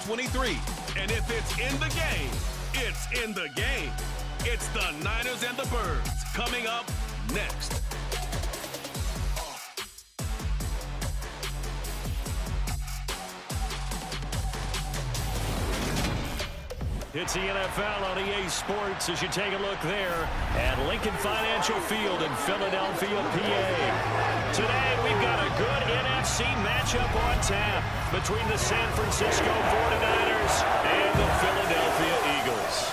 2023. And if it's in the game, it's in the game. It's the Niners and the Birds coming up next. It's the NFL on EA Sports as you take a look there at Lincoln Financial Field in Philadelphia, PA. Today we've got a good NFC matchup on tap between the San Francisco 49ers and the Philadelphia Eagles.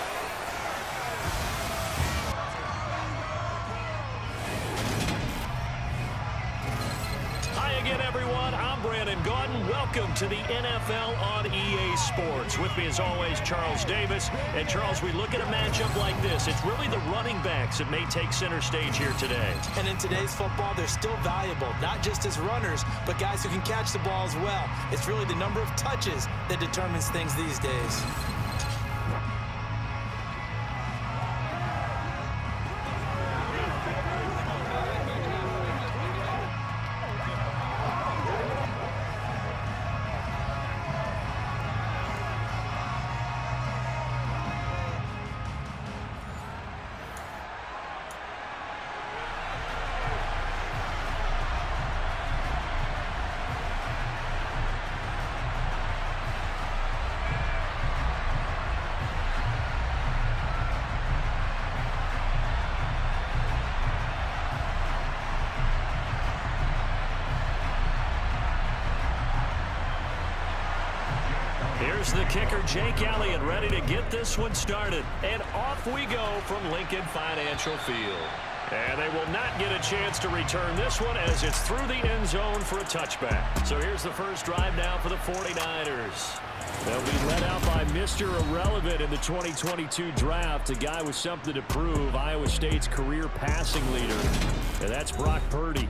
Hi again, everyone. I'm Brandon Gaudin. Welcome to the NFL on EA Sports. With me, as always, Charles Davis. And, Charles, we look at a matchup like this. It's really the running backs that may take center stage here today. And in today's football, they're still valuable, not just as runners, but guys who can catch the ball as well. It's really the number of touches that determines things these days. Here's the kicker, Jake Elliott, ready to get this one started. And off we go from Lincoln Financial Field. And they will not get a chance to return this one as it's through the end zone for a touchback. So here's the first drive now for the 49ers. They'll be led out by Mr. Irrelevant in the 2022 draft, a guy with something to prove, Iowa State's career passing leader. And that's Brock Purdy.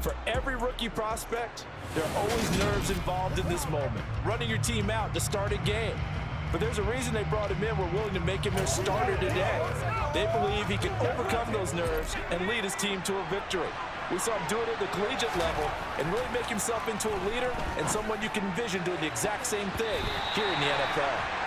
For every rookie prospect, there are always nerves involved in this moment. Running your team out to start a game. But there's a reason they brought him in. We're willing to make him their starter today. They believe he can overcome those nerves and lead his team to a victory. We saw him do it at the collegiate level and really make himself into a leader and someone you can envision doing the exact same thing here in the NFL.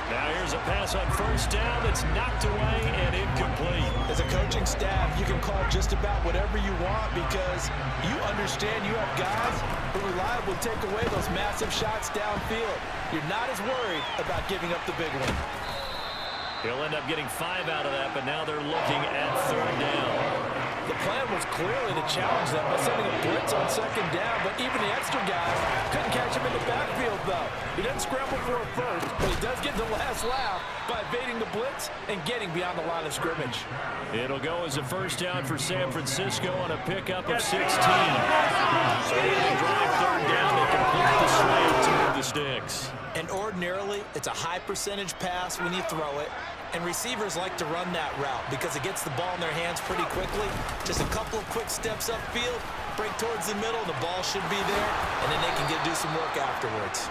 Now here's a pass on first down that's knocked away and incomplete. As a coaching staff, you can call just about whatever you want because you understand you have guys who are reliable to take away those massive shots downfield. You're not as worried about giving up the big one. He'll end up getting 5 out of that, but now they're looking at third down. The plan was clearly to challenge them by sending a blitz on second down, but even the extra guys couldn't catch him in the backfield, though. He doesn't scramble for a first, but he does get the last laugh by evading the blitz and getting beyond the line of scrimmage. It'll go as a first down for San Francisco on a pickup of 16. So they will drive third down and complete the slant to move the sticks. And ordinarily, it's a high percentage pass when you throw it. And receivers like to run that route because it gets the ball in their hands pretty quickly. Just a couple of quick steps upfield, break towards the middle, the ball should be there, and then they can do some work afterwards.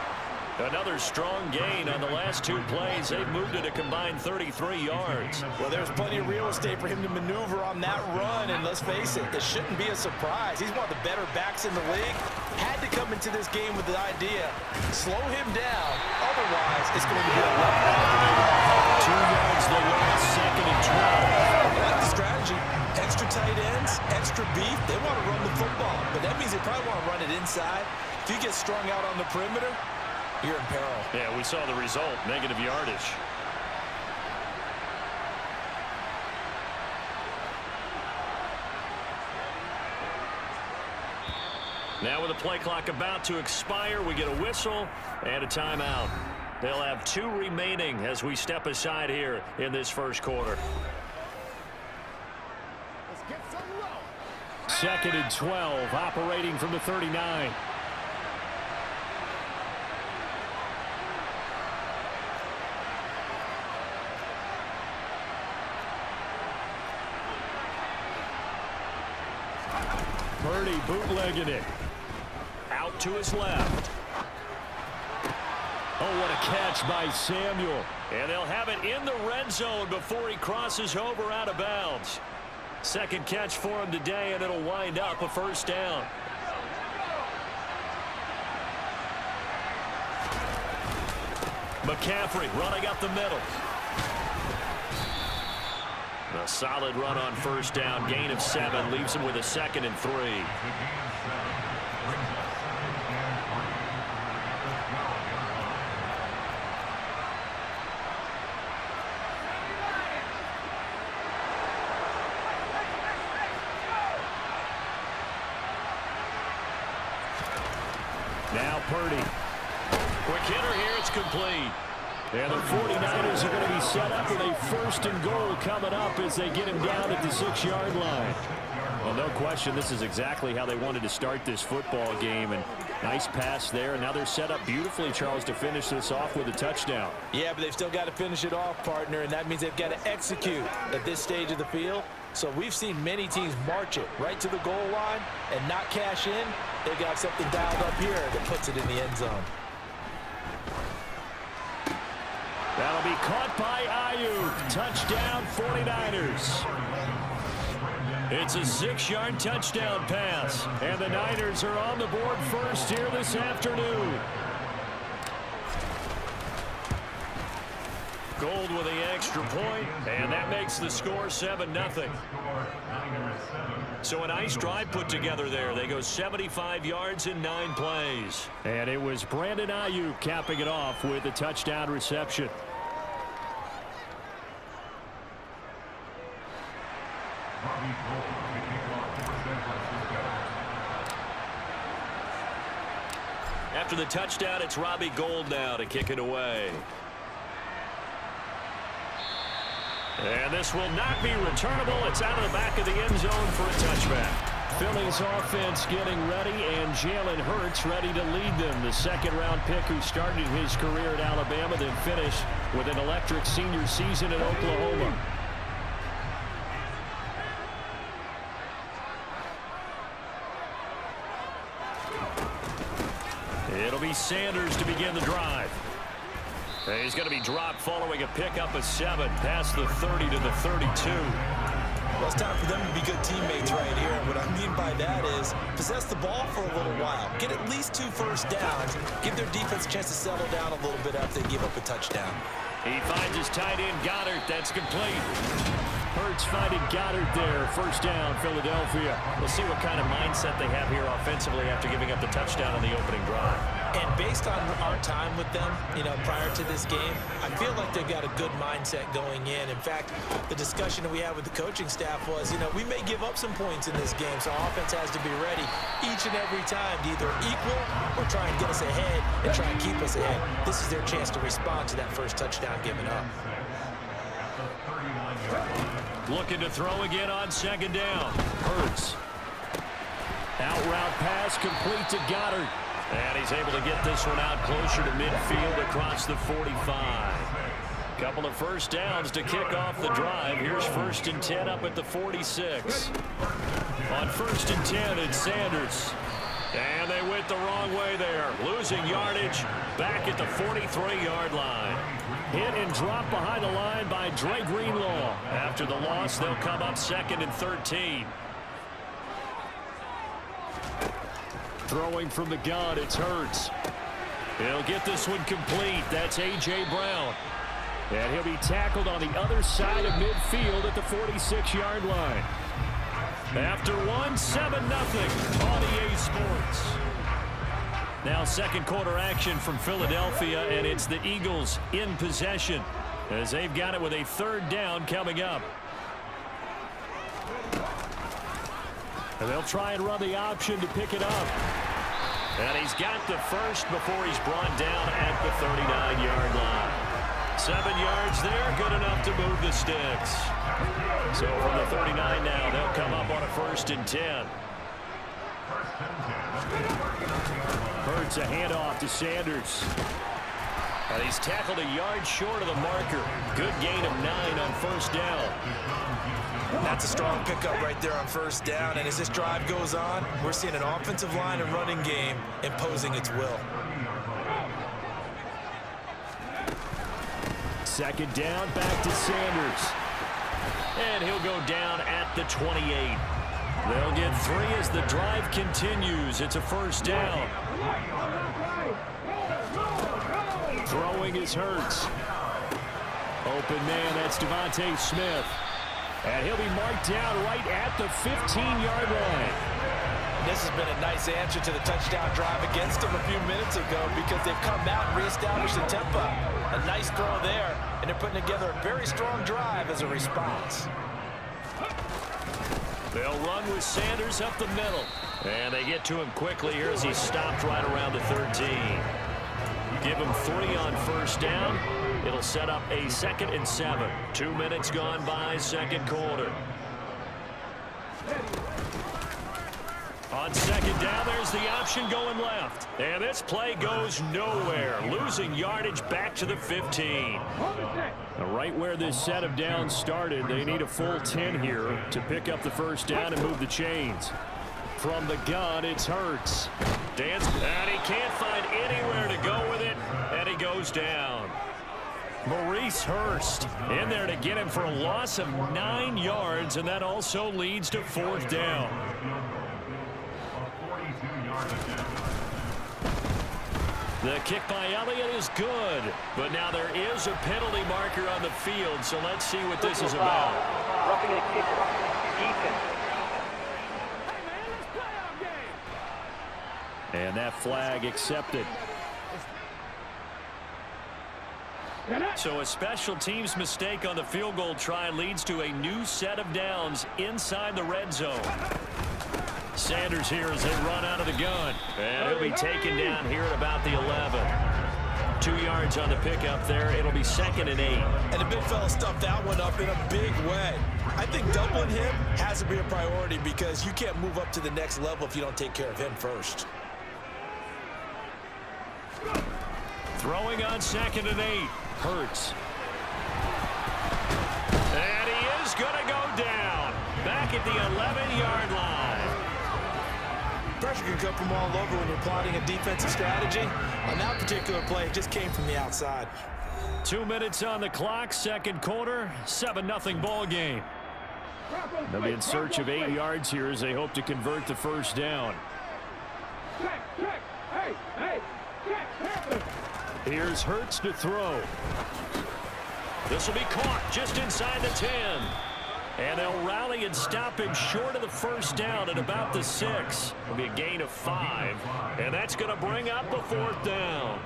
Another strong gain on the last 2 plays. They've moved it a combined 33 yards. Well, there's plenty of real estate for him to maneuver on that run, and let's face it, it shouldn't be a surprise. He's one of the better backs in the league. Had to come into this game with the idea, slow him down, otherwise it's going to be a lot harder. 2 yards the last, second and 12. I like the strategy. Extra tight ends, extra beef, they want to run the football, but that means they probably want to run it inside. If you get strung out on the perimeter, you're in peril. Yeah, we saw the result, negative yardage. Now with the play clock about to expire, we get a whistle and a timeout. They'll have 2 remaining as we step aside here in this first quarter. Second and 12, operating from the 39. Purdy bootlegging it. Out to his left. Oh, what a catch by Samuel. And they'll have it in the red zone before he crosses over out of bounds. Second catch for him today, and it'll wind up a first down. McCaffrey running up the middle. A solid run on first down. Gain of 7 leaves him with a 2nd and 3. Now Purdy. Quick hitter here. It's complete. And the 49ers are going to be set up with a 1st and goal coming up as they get him down at the 6-yard line. Well, no question, this is exactly how they wanted to start this football game. And nice pass there. And now they're set up beautifully, Charles, to finish this off with a touchdown. Yeah, but they've still got to finish it off, partner, and that means they've got to execute at this stage of the field. So we've seen many teams march it right to the goal line and not cash in. They've got something dialed up here that puts it in the end zone. That'll be caught by Ayuk. Touchdown, 49ers. It's a 6-yard touchdown pass. And the Niners are on the board first here this afternoon. Gold with the extra point, and that makes the score 7-0. So a nice drive put together there. They go 75 yards in 9 plays. And it was Brandon Ayuk capping it off with a touchdown reception. After the touchdown, it's Robbie Gould now to kick it away. And this will not be returnable. It's out of the back of the end zone for a touchback. Philly's offense getting ready, and Jalen Hurts ready to lead them. The 2nd-round pick who started his career at Alabama, then finished with an electric senior season at Oklahoma. It'll be Sanders to begin the drive. And he's going to be dropped following a pickup of 7 past the 30 to the 32. Well, it's time for them to be good teammates right here. And what I mean by that is possess the ball for a little while. Get at least 2 first downs. Give their defense a chance to settle down a little bit after they give up a touchdown. He finds his tight end, Goddard. That's complete. Hurts finding Goddard there. First down, Philadelphia. We'll see what kind of mindset they have here offensively after giving up the touchdown on the opening drive. And based on our time with them, prior to this game, I feel like they've got a good mindset going in. In fact, the discussion that we had with the coaching staff was, we may give up some points in this game, so offense has to be ready each and every time to either equal or try and get us ahead and try and keep us ahead. This is their chance to respond to that first touchdown given up. Looking to throw again on 2nd down. Hurts. Out route pass complete to Goddard. And he's able to get this one out closer to midfield across the 45. Couple of first downs to kick off the drive. Here's 1st and 10 up at the 46. On 1st and 10, it's Sanders. And they went the wrong way there. Losing yardage back at the 43-yard line. Hit and drop behind the line by Dre Greenlaw. After the loss, they'll come up 2nd and 13. Throwing from the gun, it's Hurts. He'll get this one complete. That's A.J. Brown. And he'll be tackled on the other side of midfield at the 46-yard line. After 7-0 on EA Sports. Now 2nd quarter action from Philadelphia, and it's the Eagles in possession as they've got it with a 3rd down coming up. And they'll try and run the option to pick it up. And he's got the first before he's brought down at the 39-yard line. 7 yards there, good enough to move the sticks. So from the 39 now, they'll come up on a 1st and 10. Hurts a handoff to Sanders. And he's tackled a yard short of the marker. Good gain of 9 on 1st down. That's a strong pickup right there on 1st down. And as this drive goes on, we're seeing an offensive line and running game imposing its will. 2nd down, back to Sanders. And he'll go down at the 28. They'll get 3 as the drive continues. It's a 1st down. Throwing is Hurts. Open man, that's Devontae Smith. And he'll be marked down right at the 15-yard line. This has been a nice answer to the touchdown drive against them a few minutes ago because they've come out and reestablished the tempo. A nice throw there, and they're putting together a very strong drive as a response. They'll run with Sanders up the middle. And they get to him quickly here as he stopped right around the 13. Give him 3 on first down. It'll set up a 2nd and 7. 2 minutes gone by, second quarter. On second down, there's the option going left. And this play goes nowhere. Losing yardage back to the 15. Right where this set of downs started, they need a full 10 here to pick up the first down and move the chains. From the gun, it's Hurts. Dance, and he can't find anywhere to go with it, and he goes down. Maurice Hurst in there to get him for a loss of 9 yards, and that also leads to 4th down. The kick by Elliott is good, but now there is a penalty marker on the field, so let's see what this is about. Roughing a kick, defense. And that flag accepted. So a special teams mistake on the field goal try leads to a new set of downs inside the red zone. Sanders here as they run out of the gun. And he'll be taken down here at about the 11. 2 yards on the pickup there. It'll be 2nd and 8. And the big fella stuffed that one up in a big way. I think doubling him has to be a priority because you can't move up to the next level if you don't take care of him first. Throwing on 2nd and 8. Hurts. And he is going to go down. Back at the 11-yard line. Pressure can come from all over when you're plotting a defensive strategy. On that particular play, it just came from the outside. 2 minutes on the clock, second quarter, 7-0 ball game. They'll be in search of 8 yards here as they hope to convert the first down. Here's Hurts to throw. This will be caught just inside the 10. And they'll rally and stop him short of the first down at about the 6. It'll be a gain of 5. And that's going to bring up the 4th down.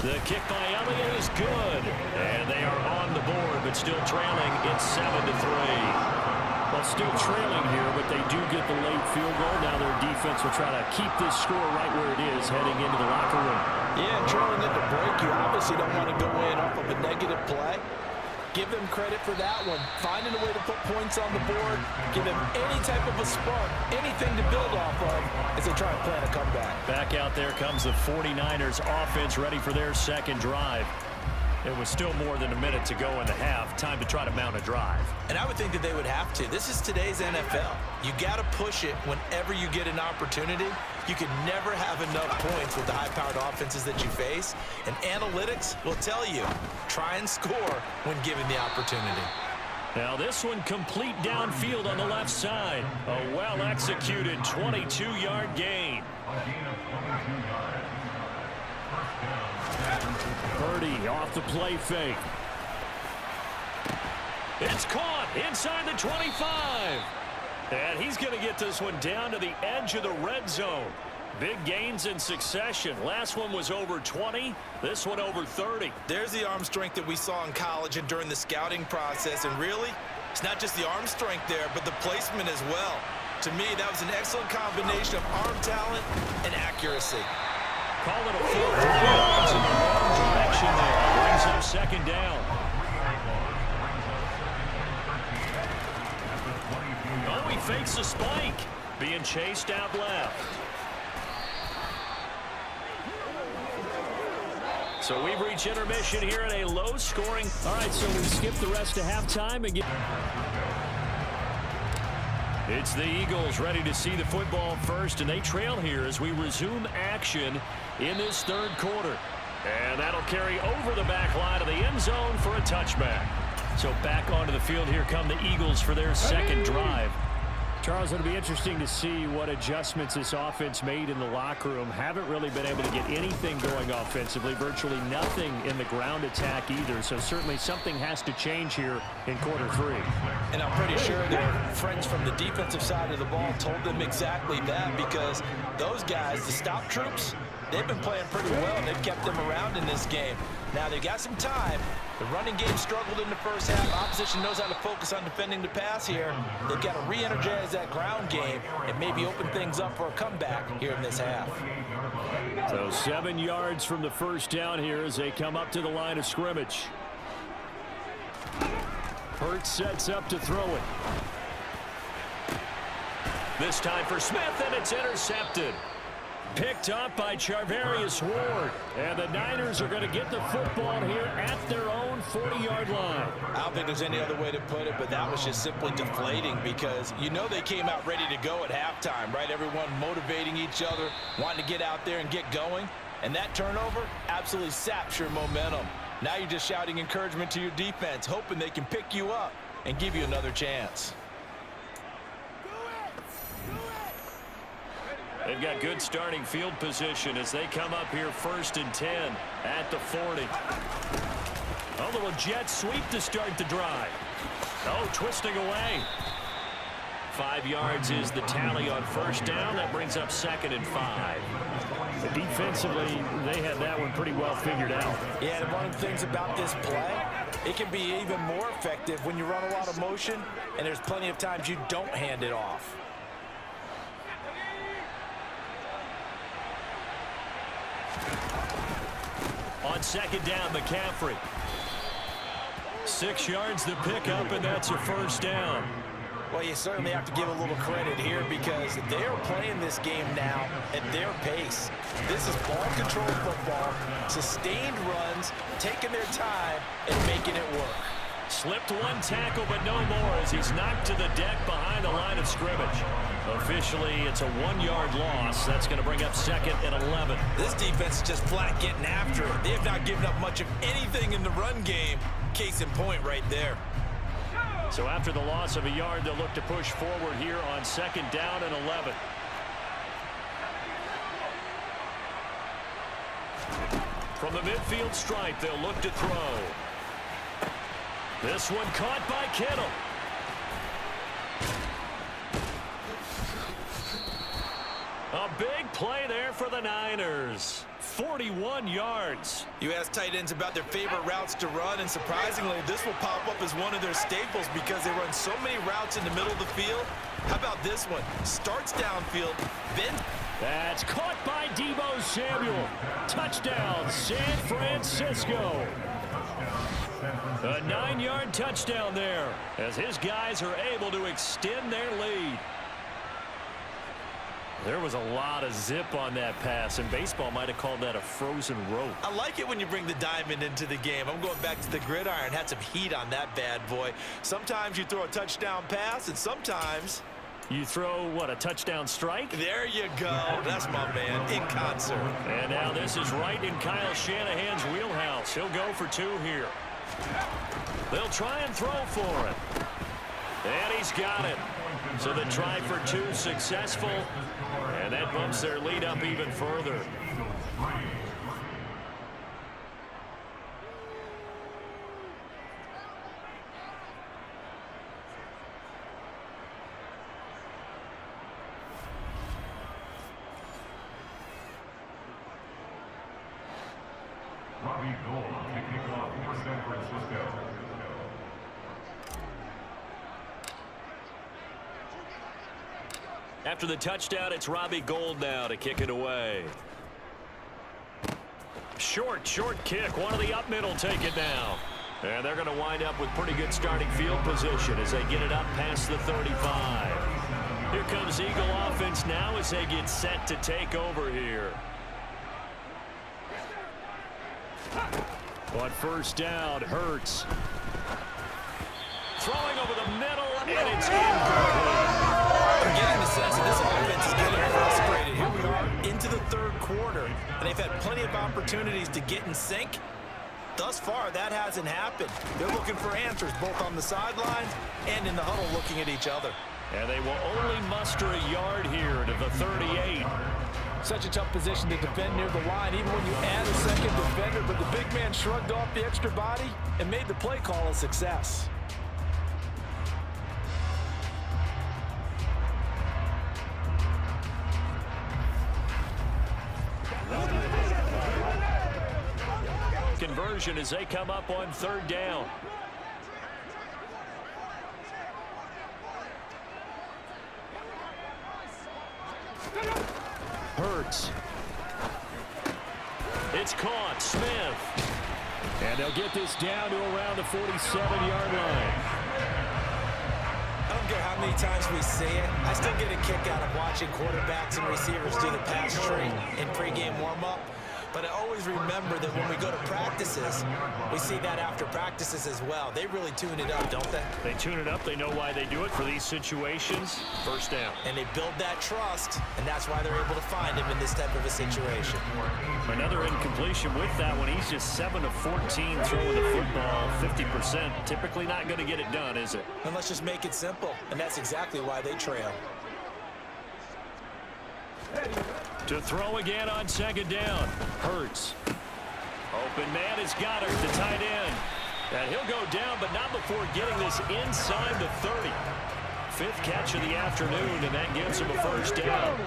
The kick by Elliott is good. And they are on the board, but still trailing. It's 7-3. Well, still trailing here, but they do get the late field goal. Now their defense will try to keep this score right where it is heading into the locker room. Yeah, trailing into break, you obviously don't want to go in off of a negative play. Give them credit for that one. Finding a way to put points on the board, give them any type of a spark, anything to build off of as they try and plan a comeback. Back out there comes the 49ers offense ready for their second drive. It was still more than a minute to go in the half. Time to try to mount a drive. And I would think that they would have to. This is today's NFL. You got to push it whenever you get an opportunity. You can never have enough points with the high-powered offenses that you face. And analytics will tell you, try and score when given the opportunity. Now this one complete downfield on the left side. A well-executed 22-yard gain. Purdy off the play fake. It's caught inside the 25. And he's going to get this one down to the edge of the red zone. Big gains in succession. Last one was over 20. This one over 30. There's the arm strength that we saw in college and during the scouting process. And really, it's not just the arm strength there, but the placement as well. To me, that was an excellent combination of arm talent and accuracy. Call it a 4th yards in the wrong direction there. Brings up second down. Oh, he fakes a spike. Being chased out left. So we've reached intermission here in a low-scoring. All right, so we skip the rest of halftime and get. It's the Eagles ready to see the football first, and they trail here as we resume action in this third quarter. And that'll carry over the back line of the end zone for a touchback. So back onto the field here come the Eagles for their second drive. Charles, it'll be interesting to see what adjustments this offense made in the locker room. Haven't really been able to get anything going offensively, virtually nothing in the ground attack either. So certainly something has to change here in quarter 3. And I'm pretty sure their friends from the defensive side of the ball told them exactly that, because those guys, the stop troops, they've been playing pretty well, and they've kept them around in this game. Now, they've got some time. The running game struggled in the first half. Opposition knows how to focus on defending the pass here. They've got to re-energize that ground game and maybe open things up for a comeback here in this half. So 7 yards from the first down here as they come up to the line of scrimmage. Hurts sets up to throw it. This time for Smith, and it's intercepted. Picked up by Charvarius Ward. And the Niners are going to get the football here at their own 40-yard line. I don't think there's any other way to put it, but that was just simply deflating, because you know they came out ready to go at halftime, right? Everyone motivating each other, wanting to get out there and get going. And that turnover absolutely saps your momentum. Now you're just shouting encouragement to your defense, hoping they can pick you up and give you another chance. They've got good starting field position as they come up here 1st and 10 at the 40. A little jet sweep to start the drive. Oh, twisting away. 5 yards is the tally on first down. That brings up 2nd and 5. But defensively, they had that one pretty well figured out. Yeah, and one of the things about this play, it can be even more effective when you run a lot of motion, and there's plenty of times you don't hand it off. On 2nd down, McCaffrey. 6 yards the pickup, and that's a first down. Well, you certainly have to give a little credit here, because they're playing this game now at their pace. This is ball control football, sustained runs, taking their time and making it work. Slipped one tackle, but no more as he's knocked to the deck behind the line of scrimmage. Officially, it's a 1-yard loss. That's going to bring up 2nd and 11. This defense is just flat getting after it. They have not given up much of anything in the run game. Case in point right there. So after the loss of a yard, they'll look to push forward here on 2nd down and 11. From the midfield stripe, they'll look to throw. This one caught by Kittle. A big play there for the Niners. 41 yards. You ask tight ends about their favorite routes to run, and surprisingly, this will pop up as one of their staples because they run so many routes in the middle of the field. How about this one? Starts downfield, then... That's caught by Deebo Samuel. Touchdown, San Francisco. A 9-yard touchdown there as his guys are able to extend their lead. There was a lot of zip on that pass, and baseball might have called that a frozen rope. I like it when you bring the diamond into the game. I'm going back to the gridiron. Had some heat on that bad boy. Sometimes you throw a touchdown pass, and sometimes... you throw, what, a touchdown strike? There you go. That's my man, in concert. And now this is right in Kyle Shanahan's wheelhouse. He'll go for 2 here. They'll try and throw for it. And he's got it. So the try for 2 successful. And that bumps their lead up even further. Robbie Gould kicking off for San Francisco. After the touchdown, it's Robbie Gould now to kick it away. Short kick. One of the up middle take it now. And they're going to wind up with pretty good starting field position as they get it up past the 35. Here comes Eagle offense now as they get set to take over here. On first down, Hurts. Throwing over the middle, and it's incomplete. I'm getting the sense that this offense is getting frustrated. Here we are into the 3rd quarter, and they've had plenty of opportunities to get in sync. Thus far, that hasn't happened. They're looking for answers both on the sidelines and in the huddle looking at each other. And they will only muster a yard here to the 38. Such a tough position to defend near the line, even when you add a second defender, but the big man shrugged off the extra body and made the play call a success. Conversion as they come up on third down. Hurts. It's caught. Smith. And they'll get this down to around the 47-yard line. I don't care how many times we see it. I still get a kick out of watching quarterbacks and receivers do the pass tree in pregame warm-up. But I always remember that when we go to practices, we see that after practices as well. They really tune it up, don't they? They tune it up. They know why they do it for these situations. First down. And they build that trust, and that's why they're able to find him in this type of a situation. Another incompletion with that one. He's just 7 of 14 throwing the football, 50%. Typically not going to get it done, is it? And let's just make it simple, and that's exactly why they trail. To throw again on second down. Hurts. Open man is Goddard, the tight end. And he'll go down, but not before getting this inside the 30. Fifth catch of the afternoon, and that gives him a first down.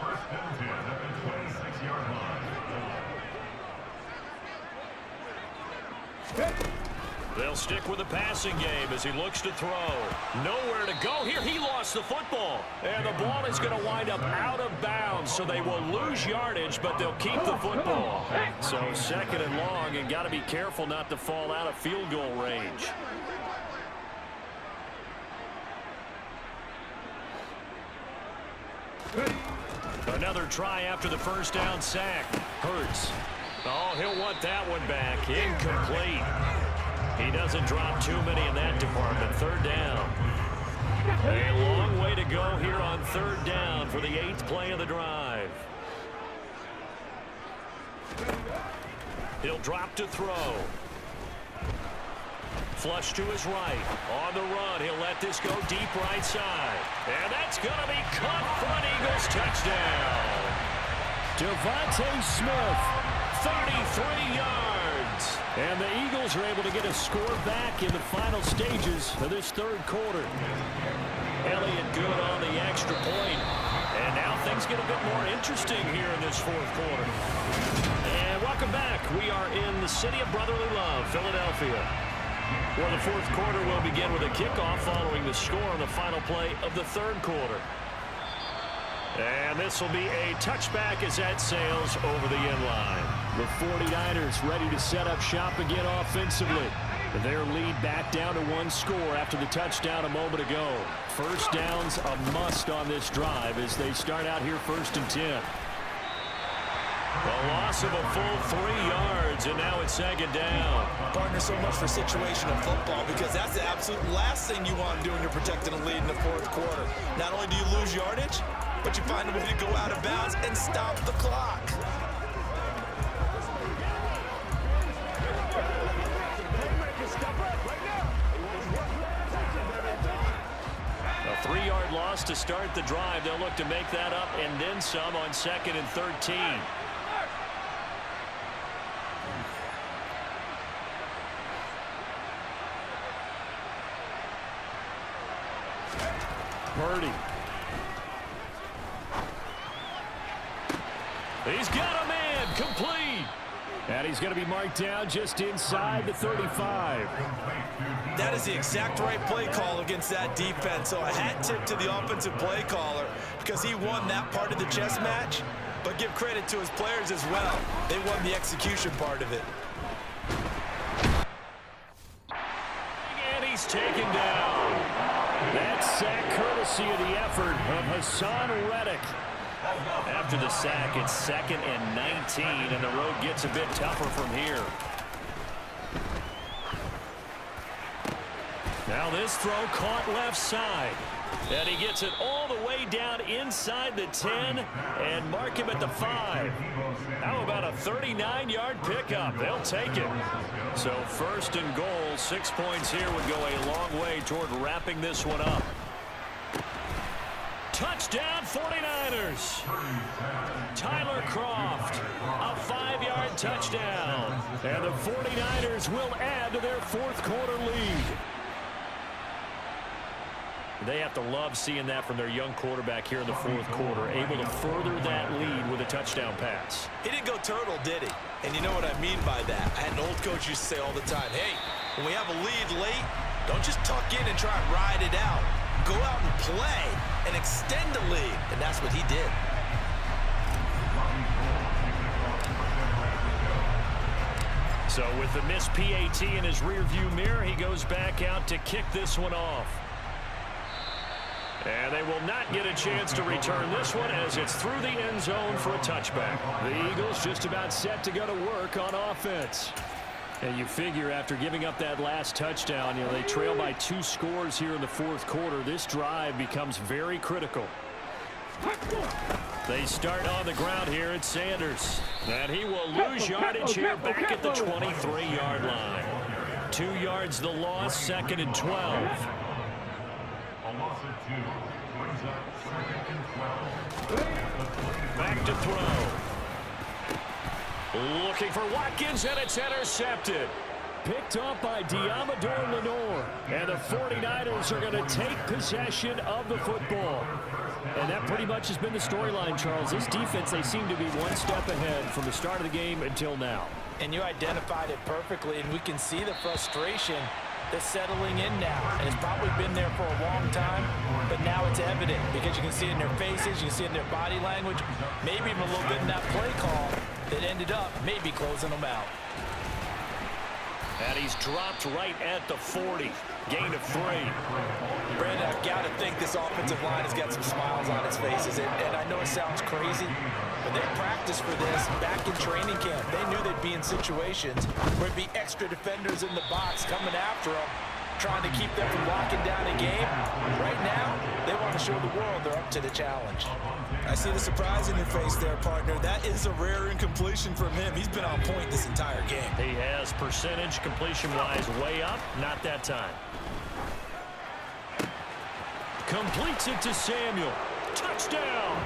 First and 10 at the 26-yard line. They'll stick with the passing game as he looks to throw. Nowhere to go here. He lost the football. And the ball is going to wind up out of bounds, so they will lose yardage, but they'll keep the football. So second and long, and got to be careful not to fall out of field goal range. Another try after the first down sack. Hurts. Oh, he'll want that one back. Incomplete. He doesn't drop too many in that department. Third down. A long way to go here on third down for the 8th play of the drive. He'll drop to throw. Flush to his right. On the run, he'll let this go deep right side. And that's going to be caught for an Eagles touchdown. Devontae Smith, 33 yards. And the Eagles are able to get a score back in the final stages of this third quarter. Elliott good on the extra point. And now things get a bit more interesting here in this fourth quarter. And welcome back. We are in the city of brotherly love, Philadelphia. Well, the fourth quarter will begin with a kickoff following the score on the final play of the third quarter. And this will be a touchback as that sails over the end line. The 49ers ready to set up shop again offensively. Their lead back down to one score after the touchdown a moment ago. First down's a must on this drive as they start out here first and 10. A loss of a full 3 yards, and now it's second down. Partner, so much for situational football because that's the absolute last thing you want to do when you're protecting a lead in the fourth quarter. Not only do you lose yardage, but you find a way to go out of bounds and stop the clock. A 3-yard loss to start the drive. They'll look to make that up and then some on second and 13. Purdy. He's got a man, complete. And he's going to be marked down just inside the 35. That is the exact right play call against that defense. So a hat tip to the offensive play caller because he won that part of the chess match. But give credit to his players as well. They won the execution part of it. And he's taken down. That sack courtesy of the effort of Hassan Reddick. After the sack, it's second and 19, and the road gets a bit tougher from here. Now this throw caught left side. And he gets it all the way down inside the 10 and mark him at the 5. How about a 39-yard pickup? They'll take it. So first and goal goal. 6 points here would go a long way toward wrapping this one up. Touchdown 49ers. Tyler Kroft, a 5-yard touchdown. And the 49ers will add to their fourth-quarter lead. They have to love seeing that from their young quarterback here in the fourth quarter, able to further that lead with a touchdown pass. He didn't go turtle, did he? And you know what I mean by that. I had an old coach used to say all the time, hey, when we have a lead late, don't just tuck in and try and ride it out. Go out and play and extend the lead. And that's what he did. So with the missed PAT in his rearview mirror, he goes back out to kick this one off. And they will not get a chance to return this one as it's through the end zone for a touchback. The Eagles just about set to go to work on offense. And you figure after giving up that last touchdown, they trail by 2 scores here in the fourth quarter. This drive becomes very critical. They start on the ground here at Sanders. And he will lose yardage here back at the 23-yard line. 2 yards the loss, 2nd and 12. A loss of 2. Brings up 2nd and 12. Back to throw. Looking for Watkins, and it's intercepted. Picked off by Diamador Lenore. And the 49ers are going to take possession of the football. And that pretty much has been the storyline, Charles. This defense, they seem to be one step ahead from the start of the game until now. And you identified it perfectly, and we can see the frustration that's settling in now. And it's probably been there for a long time, but now it's evident because you can see it in their faces, you can see it in their body language, maybe even a little bit in that play call that ended up maybe closing them out. And he's dropped right at the 40. Gain of 3. Brandon, I've got to think this offensive line has got some smiles on its faces. And I know it sounds crazy, but they practiced for this back in training camp. They knew they'd be in situations where it'd be extra defenders in the box coming after them, trying to keep them from locking down a game. Right now, they want to show the world they're up to the challenge. I see the surprise in your face there, partner. That is a rare incompletion from him. He's been on point this entire game. He has percentage completion-wise way up. Not that time. Completes it to Samuel. Touchdown!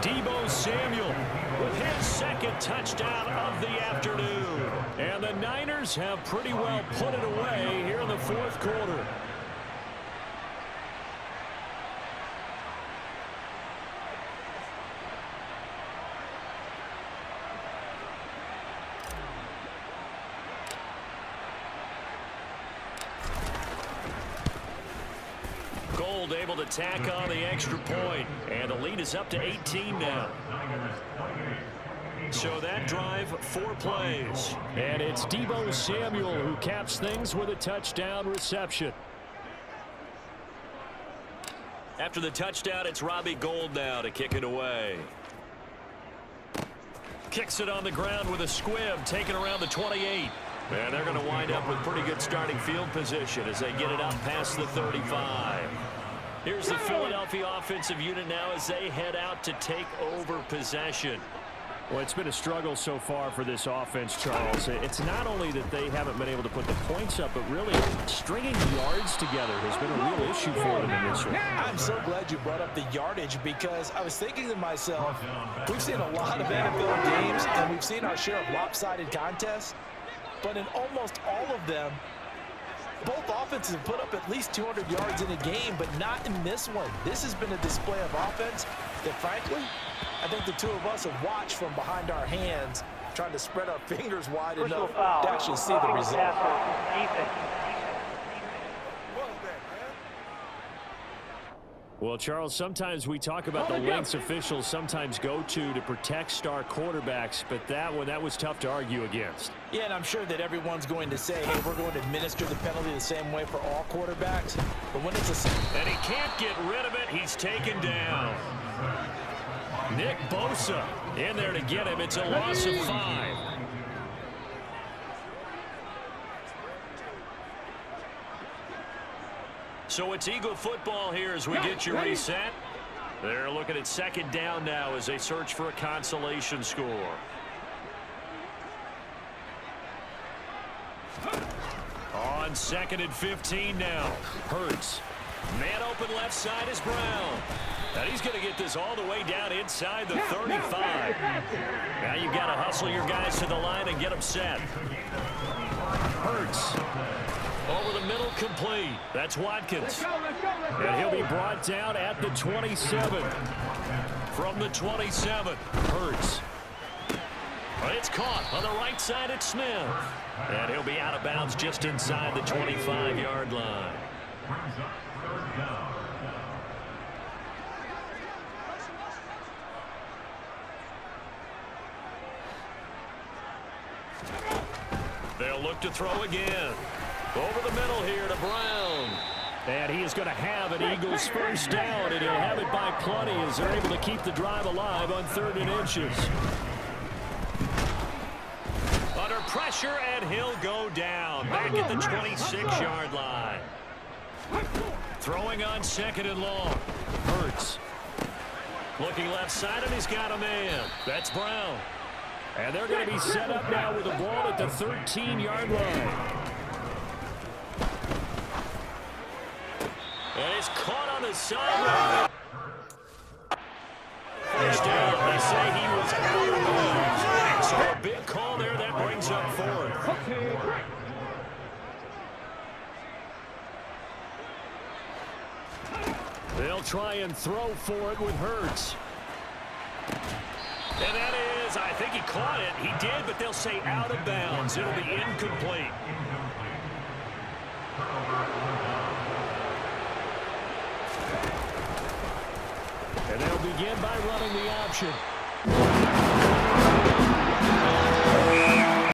Deebo Samuel with his 2nd touchdown of the afternoon. And the Niners have pretty well put it away here in the fourth quarter. Gold able to tack on the extra point. And the lead is up to 18 now. So that drive, 4 plays. And it's Deebo Samuel who caps things with a touchdown reception. After the touchdown, it's Robbie Gould now to kick it away. Kicks it on the ground with a squib, taken around the 28. And they're going to wind up with pretty good starting field position as they get it out past the 35. Here's the Philadelphia offensive unit now as they head out to take over possession. Well, it's been a struggle so far for this offense, Charles. It's not only that they haven't been able to put the points up, but really stringing yards together has been a real issue for them in this one. I'm so glad you brought up the yardage because I was thinking to myself, we've seen a lot of NFL games and we've seen our share of lopsided contests, but in almost all of them, both offenses have put up at least 200 yards in a game, but not in this one. This has been a display of offense that, frankly, I think the two of us have watched from behind our hands, trying to spread our fingers wide enough to actually see the result. Well, Charles, sometimes we talk about the lengths officials sometimes go to protect star quarterbacks, but that was tough to argue against. Yeah, and I'm sure that everyone's going to say, hey, we're going to administer the penalty the same way for all quarterbacks. But when it's a... And he can't get rid of it. He's taken down. Nick Bosa in there to get him. It's a loss of 5. So it's Eagle football here as we get you reset. They're looking at 2nd down now as they search for a consolation score. on 2nd and 15 now. Hurts. Man open left side is Brown. And he's going to get this all the way down inside the 35. Now you've got to hustle your guys to the line and get them set. Hurts. Over the middle, complete. That's Watkins. And he'll be brought down at the 27. From the 27, Hurts. But it's caught on the right side at Smith. And he'll be out of bounds just inside the 25-yard line. Brings up 3rd down. They'll look to throw again. Over the middle here to Brown. And he is going to have an Eagles first down, and he'll have it by plenty as they're able to keep the drive alive on 3rd and inches. Under pressure, and he'll go down back at the 26-yard line. Throwing on 2nd and long. Hurts. Looking left side, and he's got a man. That's Brown. And they're going to be set up now with the ball at the 13-yard line. And it's caught on the sideline. First down, they say he was out of bounds. So a big call there that brings up 4th. They'll try and throw for it with Hurts. And that is, I think he caught it. He did, but they'll say out of bounds. It'll be incomplete. And they'll begin by running the option.